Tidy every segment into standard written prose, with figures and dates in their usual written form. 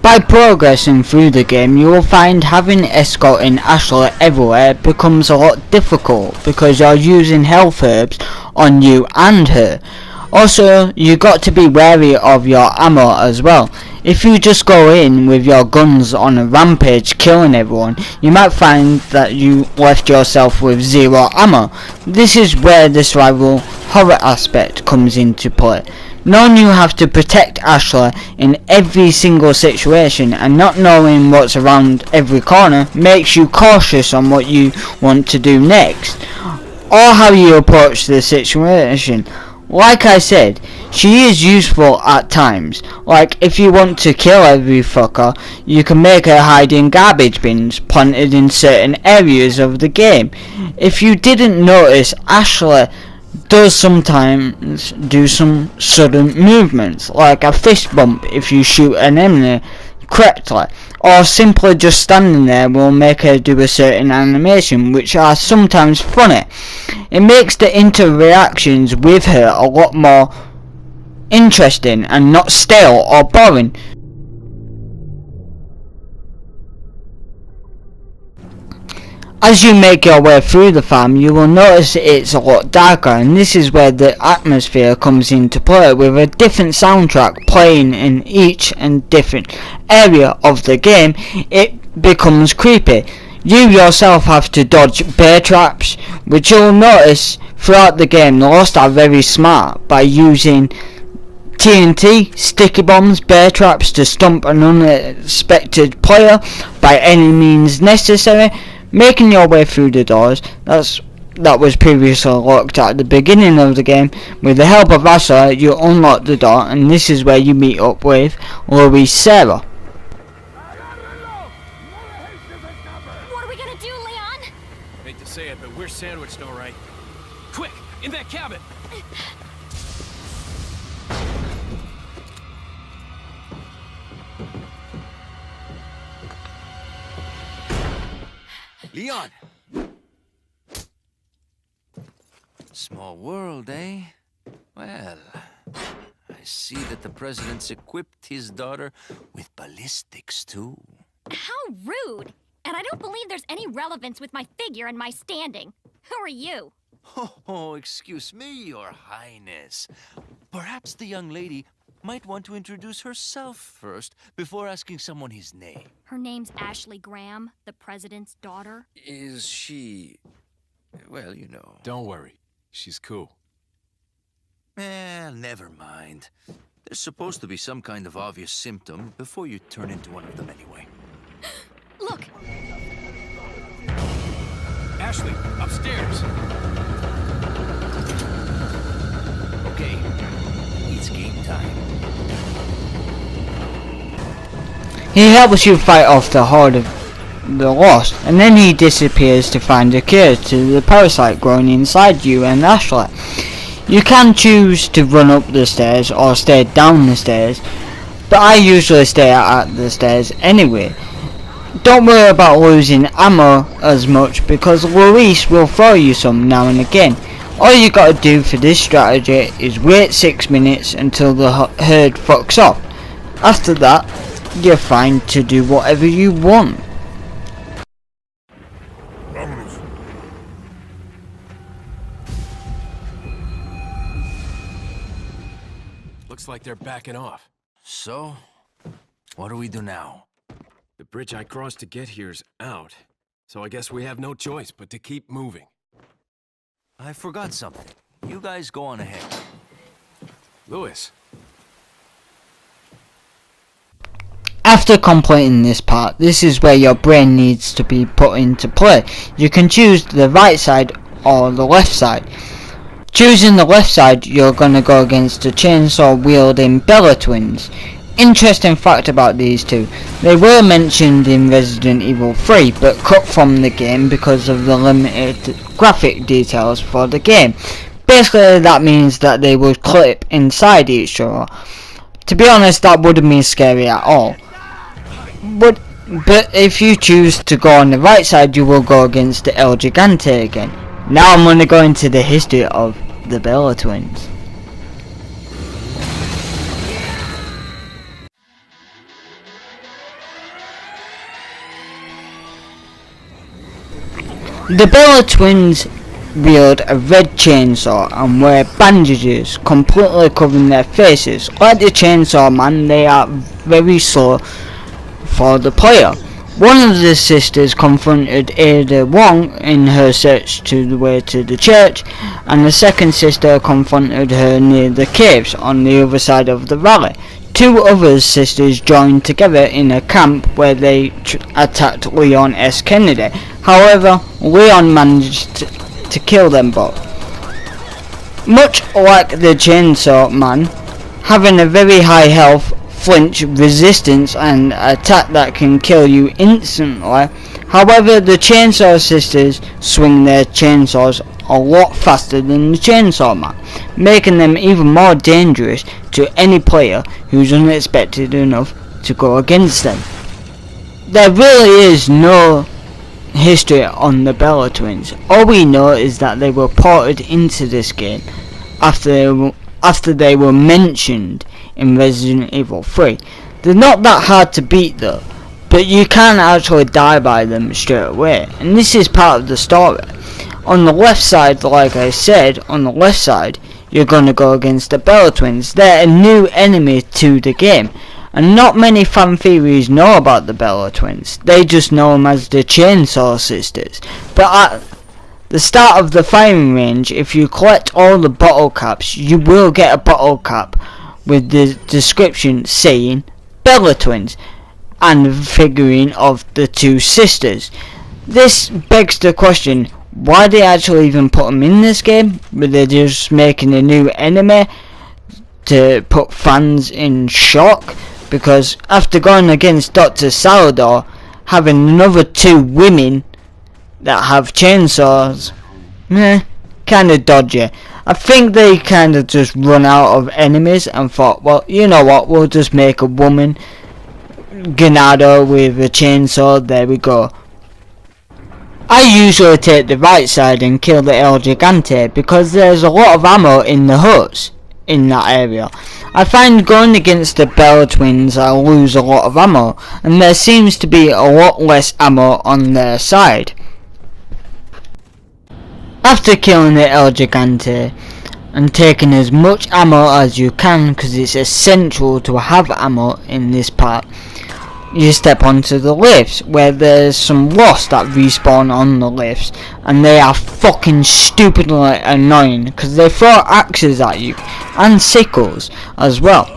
By progressing through the game, you will find having escorting Ashley everywhere becomes a lot difficult because you're using health herbs on you and her. Also, you got to be wary of your ammo as well. If you just go in with your guns on a rampage killing everyone, you might find that you left yourself with zero ammo. This is where the survival horror aspect comes into play. Knowing you have to protect Ashley in every single situation and not knowing what's around every corner makes you cautious on what you want to do next, or how you approach the situation. Like I said, she is useful at times. Like if you want to kill every fucker, you can make her hide in garbage bins planted in certain areas of the game. If you didn't notice, Ashley does sometimes do some sudden movements, like a fist bump if you shoot an enemy correctly, or simply just standing there will make her do a certain animation, which are sometimes funny. It makes the interactions with her a lot more interesting and not stale or boring. As you make your way through the farm, you will notice it's a lot darker, and this is where the atmosphere comes into play, with a different soundtrack playing in each and different area of the game. It becomes creepy. You yourself have to dodge bear traps, which you'll notice throughout the game. The Lost are very smart by using TNT, sticky bombs, bear traps to stump an unexpected player by any means necessary. Making your way through the doors that was previously locked at the beginning of the game. With the help of Ashley, you unlock the door, and this is where you meet up with Louise Sarah. What are we gonna do, Leon? Hate to say it, but we're sandwiched all right. Quick, in that cabin! Leon! Small world, eh? Well, I see that the president's equipped his daughter with ballistics, too. How rude! And I don't believe there's any relevance with my figure and my standing. Who are you? Oh, excuse me, Your Highness. Perhaps the young lady might want to introduce herself first before asking someone his name. Her name's Ashley Graham, the president's daughter. Is she... well, you know... Don't worry, she's cool. Never mind. There's supposed to be some kind of obvious symptom before you turn into one of them anyway. Look! Ashley, upstairs! Okay, it's game time. He helps you fight off the horde of the Lost, and then he disappears to find a cure to the parasite growing inside you and Ashley. You can choose to run up the stairs or stay down the stairs, but I usually stay at the stairs anyway. Don't worry about losing ammo as much, because Louise will throw you some now and again. All you gotta do for this strategy is wait 6 minutes until the herd fucks off. After that, you're fine to do whatever you want. Looks like they're backing off. So, what do we do now? The bridge I crossed to get here's out, so I guess we have no choice but to keep moving. I forgot something. You guys go on ahead. Lewis. After completing this part, this is where your brain needs to be put into play. You can choose the right side or the left side. Choosing the left side, you're gonna go against the chainsaw wielding Bella twins. Interesting fact about these two, they were mentioned in Resident Evil 3 but cut from the game because of the limited graphic details for the game. Basically that means that they would clip inside each other. To be honest, that wouldn't be scary at all. But if you choose to go on the right side, you will go against the El Gigante again. Now I'm going to go into the history of the Bella twins. The Bella twins wield a red chainsaw and wear bandages completely covering their faces. Like the Chainsaw Man, they are very slow for the player. One of the sisters confronted Ada Wong in her search to the way to the church, and the second sister confronted her near the caves on the other side of the valley. Two other sisters joined together in a camp where they attacked Leon S. Kennedy. However, Leon managed to kill them both. Much like the Chainsaw Man, having a very high health, flinch, resistance and attack that can kill you instantly. However, the Chainsaw Sisters swing their chainsaws a lot faster than the Chainsaw Man, making them even more dangerous to any player who's unexpected enough to go against them. There really is no history on the Bella twins. All we know is that they were ported into this game after they were mentioned in Resident Evil 3. They're not that hard to beat though, but you can actually die by them straight away, and this is part of the story. On the left side, like I said, on the left side, you're gonna go against the Bella twins. They're a new enemy to the game, and not many fan theories know about the Bella twins. They just know them as the Chainsaw Sisters. But at the start of the firing range, if you collect all the bottle caps, you will get a bottle cap with the description saying Bella twins and the figurine of the two sisters. This begs the question, why they actually even put them in this game? Were they just making a new enemy to put fans in shock? Because after going against Dr. Salvador, having another two women that have chainsaws, kinda dodgy. I think they kinda just run out of enemies and thought, well, you know what, we'll just make a woman Ganado with a chainsaw, there we go. I usually take the right side and kill the El Gigante because there's a lot of ammo in the huts in that area. I find going against the Bella twins I lose a lot of ammo, and there seems to be a lot less ammo on their side. After killing the El Gigante and taking as much ammo as you can, because it's essential to have ammo in this part, you step onto the lifts, where there's some lost that respawn on the lifts, and they are fucking stupidly annoying because they throw axes at you and sickles as well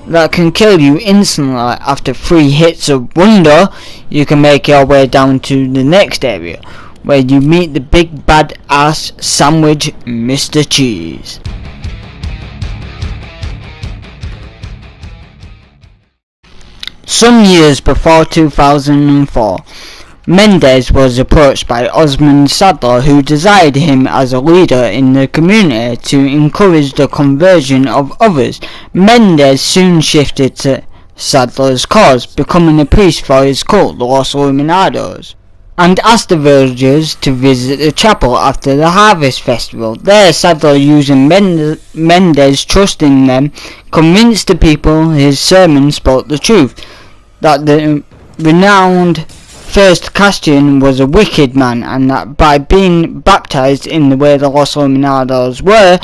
that can kill you instantly. After 3 hits of wonder, you can make your way down to the next area where you meet the big bad ass sandwich Mr. Cheese. Some years before 2004, Mendes was approached by Osmond Sadler, who desired him as a leader in the community to encourage the conversion of others. Mendes soon shifted to Sadler's cause, becoming a priest for his cult, the Los Illuminados, and asked the villagers to visit the chapel after the Harvest Festival. There, Sadler, using Mendes' trust in them, convinced the people his sermon spoke the truth, that the renowned First Castian was a wicked man, and that by being baptized in the way the Los Illuminados were,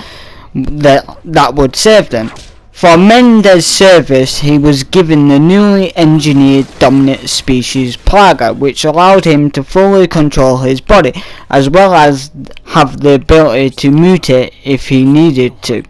that would save them. For Mendes' service, he was given the newly engineered dominant species Plaga, which allowed him to fully control his body, as well as have the ability to mutate if he needed to.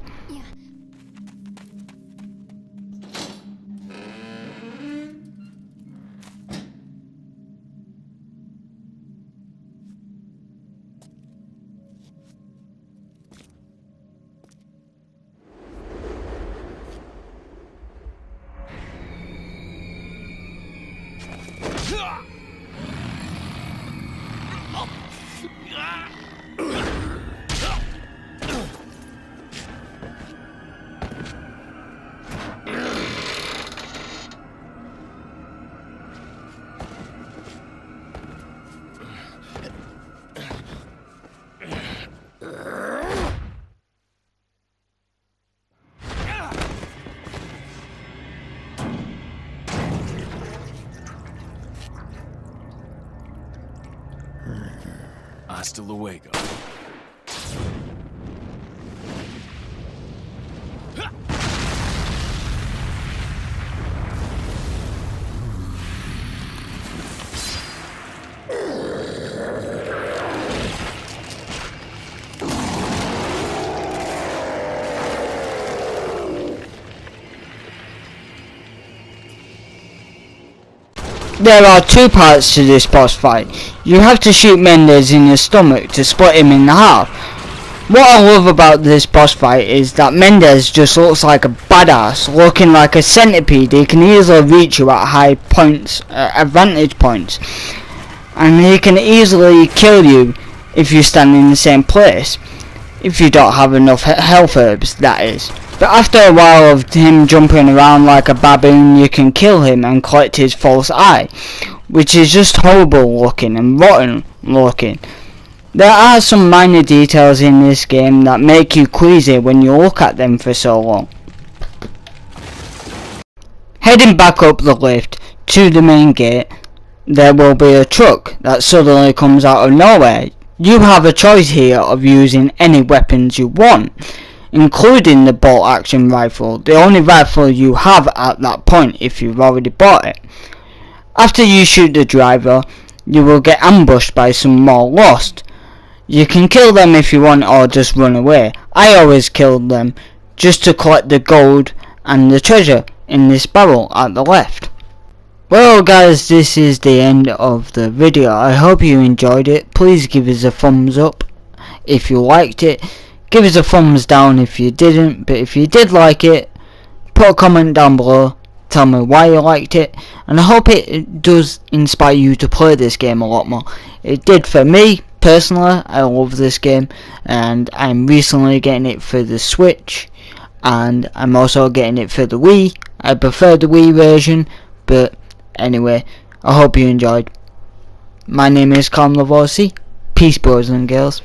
Hasta luego. There are two parts to this boss fight. You have to shoot Mendes in the stomach to split him in half. What I love about this boss fight is that Mendes just looks like a badass, looking like a centipede. He can easily reach you at high points, advantage points, and he can easily kill you if you stand in the same place, if you don't have enough health herbs, that is. But after a while of him jumping around like a baboon, you can kill him and collect his false eye, which is just horrible looking and rotten looking. There are some minor details in this game that make you queasy when you look at them for so long. Heading back up the lift to the main gate, there will be a truck that suddenly comes out of nowhere. You have a choice here of using any weapons you want, including the bolt action rifle, the only rifle you have at that point if you've already bought it. After you shoot the driver, you will get ambushed by some more Lost. You can kill them if you want or just run away. I always killed them just to collect the gold and the treasure in this barrel at the left. Well guys, this is the end of the video. I hope you enjoyed it. Please give us a thumbs up if you liked it. Give us a thumbs down if you didn't, but if you did like it, put a comment down below, tell me why you liked it, and I hope it does inspire you to play this game a lot more. It did for me personally. I love this game, and I'm recently getting it for the Switch, and I'm also getting it for the Wii. I prefer the Wii version, but anyway, I hope you enjoyed. My name is clownloveoc. Peace, boys and girls.